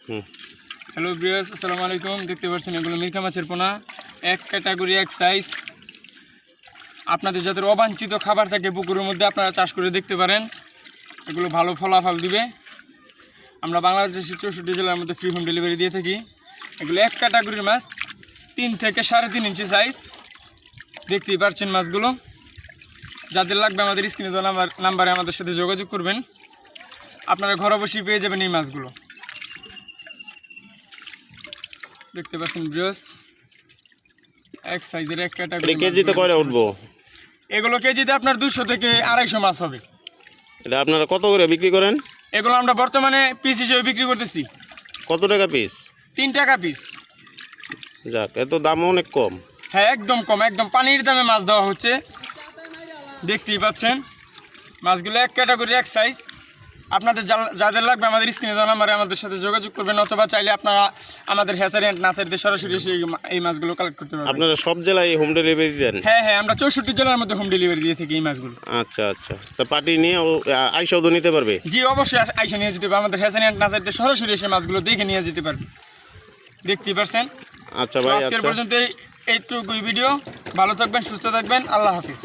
Hello viewers, আসসালামু আলাইকুম। দেখতে পাচ্ছেন এগুলো মিরকা মাছের পোনা, এক ক্যাটাগরি, এক সাইজ। আপনাদের যাদের অবাঞ্ছিত খাবার থাকে পুকুরের মধ্যে আপনারা চাষ করে দেখতে পারেন, এগুলো ভালো ফলাফল দিবে। আমরা বাংলাদেশের 64 জেলার মধ্যে ফ্রি হোম ডেলিভারি দিয়ে থাকি। এগুলো এক ক্যাটাগরির মাছ, 3 থেকে 3.5 ইঞ্চি সাইজ। দেখতেই পাচ্ছেন মাছগুলো। যাদের লাগবে আমাদের স্ক্রিনে দেওয়া নাম্বারে আমাদের সাথে যোগাযোগ করবেন, আপনারা ঘরে বসেই পেয়ে যাবেন এই মাছগুলো। দেখতে পাচ্ছেন ভিউয়ার্স, এক সাইজের এক ক্যাটাগরি। কেজিতে কয়টা উঠবো? এগুলো কেজিতে আপনার 200 থেকে 250 মাছ হবে। এটা আপনারা কত করে বিক্রি করেন? এগুলো আমরা বর্তমানে পিস হিসেবে বিক্রি করতেছি। কত টাকা পিস? 3 টাকা পিস। যাক, এত দাম অনেক কম। হ্যাঁ, একদম কম, একদম পানির দামে মাছ দেওয়া হচ্ছে। দেখতেই পাচ্ছেন মাছগুলো এক ক্যাটাগরি, এক সাইজ। আপনাদের যাদের লাগবে আমাদের স্ক্রিনে দেওয়া নাম্বারে আমাদের সাথে যোগাযোগ করবেন, অথবা চাইলে আপনারা আমাদের হ্যাচারি অ্যান্ড নার্সারিতে সরাসরি এসে এই মাছগুলো কালেক্ট করতে পারবেন। আপনারা সব জেলায় হোম ডেলিভারি দেন? হ্যাঁ হ্যাঁ, আমরা 64 জেলার মধ্যে হোম ডেলিভারি দিয়ে থাকি এই মাছগুলো। আচ্ছা আচ্ছা, তা পার্টি নিয়ে আইসাও তো নিতে পারবে? জি, অবশ্যই আইসা নিয়ে যেতে পারবে। আমাদের হ্যাচারি অ্যান্ড নার্সারিতে সরাসরি এসে মাছগুলো দেখে নিয়ে যেতে পারবে। দেখতেই পাচ্ছেন। আচ্ছা ভাই, আজকের আচ্ছা। পর্যন্ত এইটুকুই ভিডিও। ভালো থাকবেন, সুস্থ থাকবেন। আল্লাহ হাফিজ।